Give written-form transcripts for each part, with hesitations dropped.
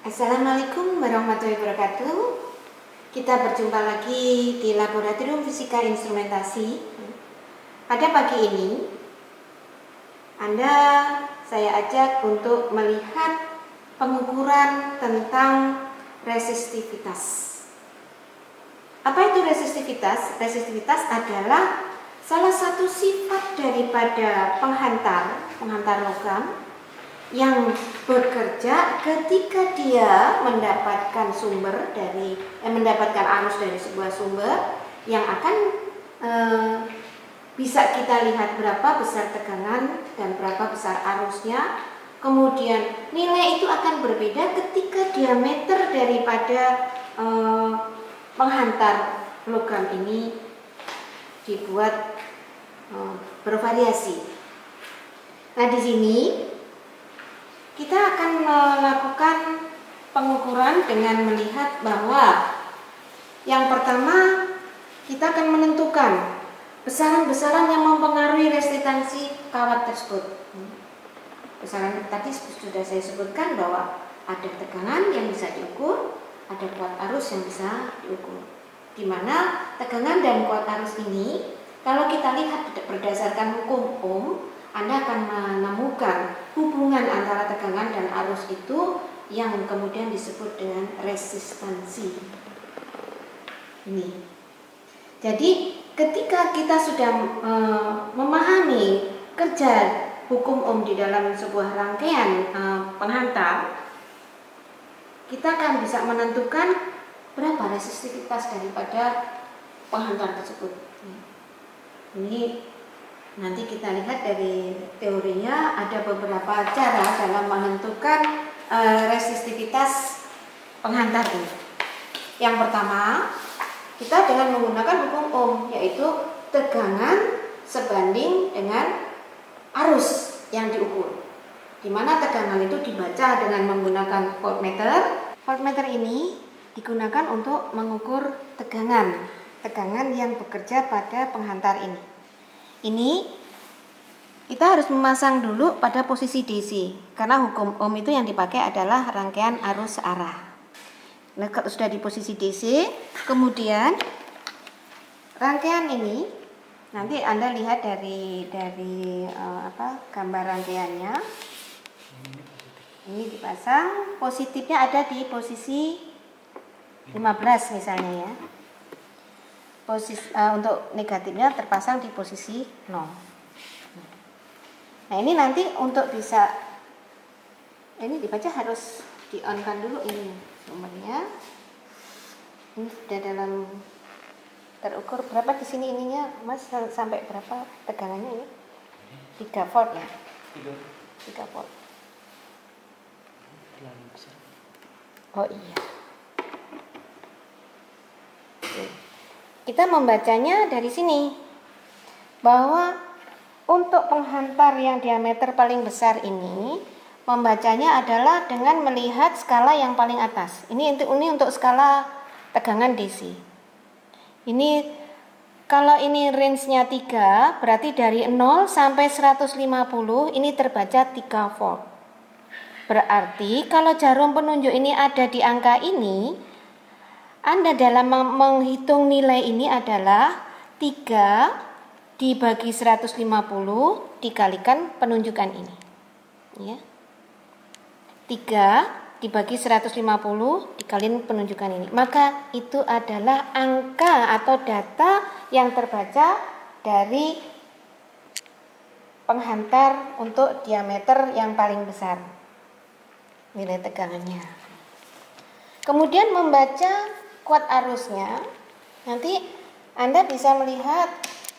Assalamualaikum warahmatullahi wabarakatuh. Kita berjumpa lagi di Laboratorium Fisika Instrumentasi. Pada pagi ini, saya ajak untuk melihat pengukuran tentang resistivitas. Apa itu resistivitas? Resistivitas adalah salah satu sifat daripada penghantar logam yang bekerja ketika dia mendapatkan mendapatkan arus dari sebuah sumber yang akan bisa kita lihat berapa besar tegangan dan berapa besar arusnya. Kemudian nilai itu akan berbeda ketika diameter daripada penghantar logam ini dibuat bervariasi. Nah, di sini kita akan melakukan pengukuran dengan melihat bahwa yang pertama kita akan menentukan besaran-besaran yang mempengaruhi resistansi kawat tersebut. Besaran tadi sudah saya sebutkan bahwa ada tegangan yang bisa diukur, ada kuat arus yang bisa diukur. Di mana tegangan dan kuat arus ini kalau kita lihat berdasarkan hukum Ohm, Anda akan menemukan hubungan antara tegangan dan arus itu yang kemudian disebut dengan resistansi. Ini. Jadi ketika kita sudah memahami kerja hukum Ohm di dalam sebuah rangkaian penghantar, kita akan bisa menentukan berapa resistivitas daripada penghantar tersebut. Ini nanti kita lihat dari teorinya ada beberapa cara dalam menentukan resistivitas penghantar ini. Yang pertama, kita dengan menggunakan hukum Ohm, yaitu tegangan sebanding dengan arus yang diukur. Di mana tegangan itu dibaca dengan menggunakan voltmeter. Voltmeter ini digunakan untuk mengukur tegangan yang bekerja pada penghantar ini. Ini kita harus memasang dulu pada posisi DC, karena hukum Ohm itu yang dipakai adalah rangkaian arus searah. Nah, kalau sudah di posisi DC, kemudian rangkaian ini nanti Anda lihat dari gambar rangkaiannya. Ini dipasang, positifnya ada di posisi 15 misalnya ya. Untuk negatifnya terpasang di posisi 0. Nah, ini nanti untuk bisa ini dibaca harus di-on-kan dulu ini sumbernya. Ini sudah dalam terukur berapa di sini ininya, Mas, sampai berapa tegangannya ini? 3 volt ya. 3 volt. Oh iya. Kita membacanya dari sini bahwa untuk penghantar yang diameter paling besar ini membacanya adalah dengan melihat skala yang paling atas. Ini untuk skala tegangan DC. Ini kalau ini range-nya 3, berarti dari 0 sampai 150 ini terbaca 3 volt. Berarti kalau jarum penunjuk ini ada di angka ini, Anda dalam menghitung nilai ini adalah 3 dibagi 150 dikalikan penunjukan ini. Ya. 3 dibagi 150 dikalikan penunjukan ini. Maka itu adalah angka atau data yang terbaca dari penghantar untuk diameter yang paling besar. Nilai tegangannya. Kemudian membaca kuat arusnya, nanti Anda bisa melihat,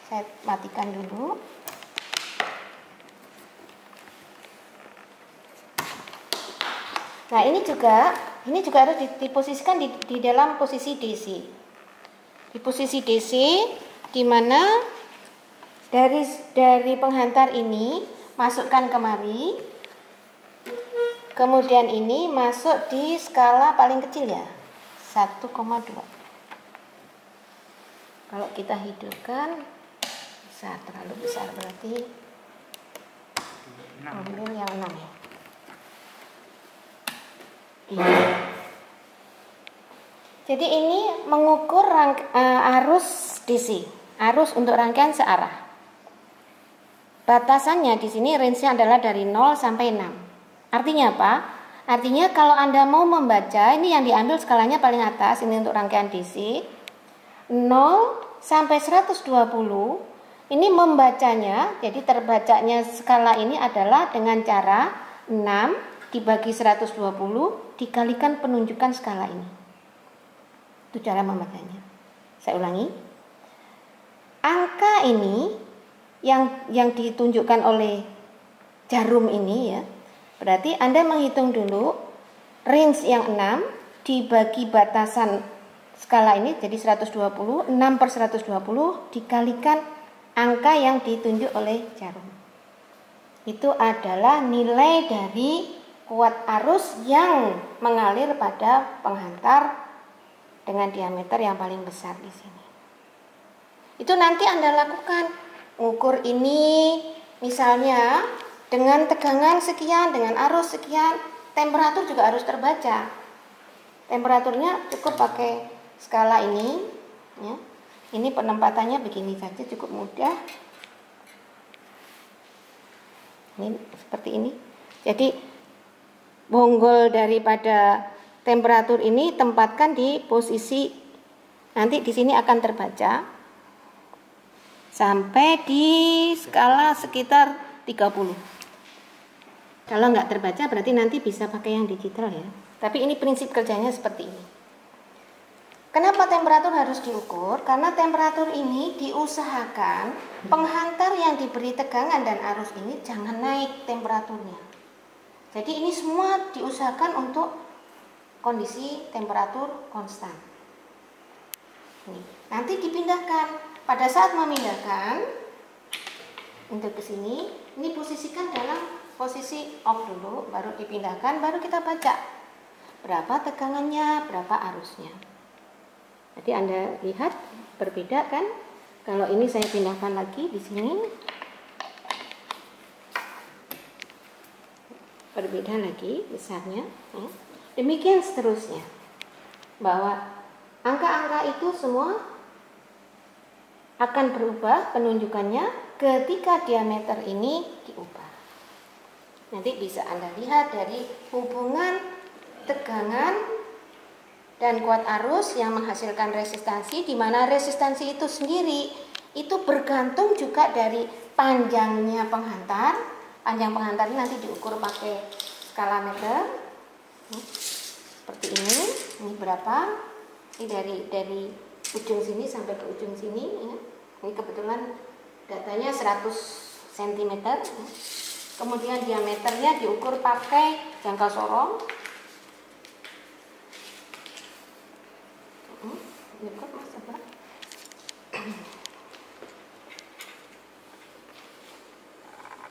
saya matikan dulu. Nah, ini juga harus diposisikan di dalam posisi DC. Di posisi DC, di mana dari penghantar ini masukkan kemari, kemudian ini masuk di skala paling kecil ya. 1,2. Kalau kita hidupkan terlalu besar, berarti ambil yang 6 ya. Jadi ini mengukur arus DC, arus untuk rangkaian searah. Batasannya di sini range-nya adalah dari 0 sampai 6. Artinya apa? Artinya kalau Anda mau membaca, ini yang diambil skalanya paling atas, ini untuk rangkaian DC. 0 sampai 120, ini membacanya, jadi terbacanya skala ini adalah dengan cara 6 dibagi 120 dikalikan penunjukan skala ini. Itu cara membacanya. Saya ulangi. Angka ini yang ditunjukkan oleh jarum ini ya. Berarti Anda menghitung dulu range yang 6 dibagi batasan skala ini jadi 120, 6 per 120 dikalikan angka yang ditunjuk oleh jarum. Itu adalah nilai dari kuat arus yang mengalir pada penghantar dengan diameter yang paling besar di sini. Itu nanti Anda lakukan, ukur ini misalnya dengan tegangan sekian, dengan arus sekian, temperatur juga harus terbaca. Temperaturnya cukup pakai skala ini, ya. Ini penempatannya begini saja, cukup mudah. Ini seperti ini. Jadi bonggol daripada temperatur ini tempatkan di posisi, nanti di sini akan terbaca sampai di skala sekitar 30. Kalau nggak terbaca berarti nanti bisa pakai yang digital ya. Tapi ini prinsip kerjanya seperti ini. Kenapa temperatur harus diukur? Karena temperatur ini diusahakan penghantar yang diberi tegangan dan arus ini jangan naik temperaturnya. Jadi ini semua diusahakan untuk kondisi temperatur konstan. Nanti dipindahkan. Pada saat memindahkan untuk ke sini, ini posisikan dalam posisi off dulu, baru dipindahkan, baru kita baca berapa tegangannya, berapa arusnya. Jadi Anda lihat berbeda kan? Kalau ini saya pindahkan lagi di sini, berbeda lagi besarnya. Demikian seterusnya, bahwa angka-angka itu semua akan berubah penunjukannya ketika diameter ini diubah. Nanti bisa Anda lihat dari hubungan tegangan dan kuat arus yang menghasilkan resistansi, di mana resistansi itu sendiri itu bergantung juga dari panjangnya penghantar. Panjang penghantar ini nanti diukur pakai skala meter. Seperti ini berapa? Ini dari ujung sini sampai ke ujung sini ya. Ini kebetulan datanya 100 cm ya. Kemudian diameternya diukur pakai jangkau sorong.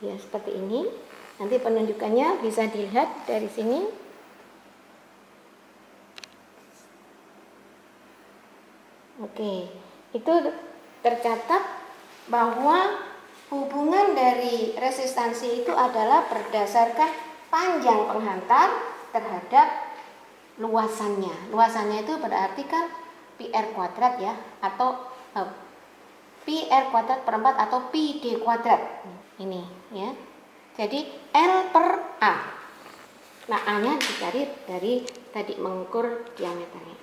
Ya seperti ini. Nanti penunjukannya bisa dilihat dari sini. Oke, itu tercatat bahwa hubungan dari resistansi itu adalah berdasarkan panjang penghantar terhadap luasannya. Luasannya itu berarti kan PR kuadrat ya, atau PR kuadrat per 4 atau PD kuadrat. Ini ya. Jadi L per A. Nah, A-nya dicari dari tadi mengukur diameternya.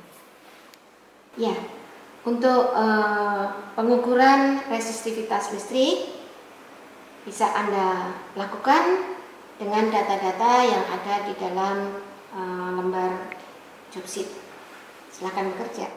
Ya. Untuk pengukuran resistivitas listrik bisa Anda lakukan dengan data-data yang ada di dalam lembar job sheet. Silakan bekerja.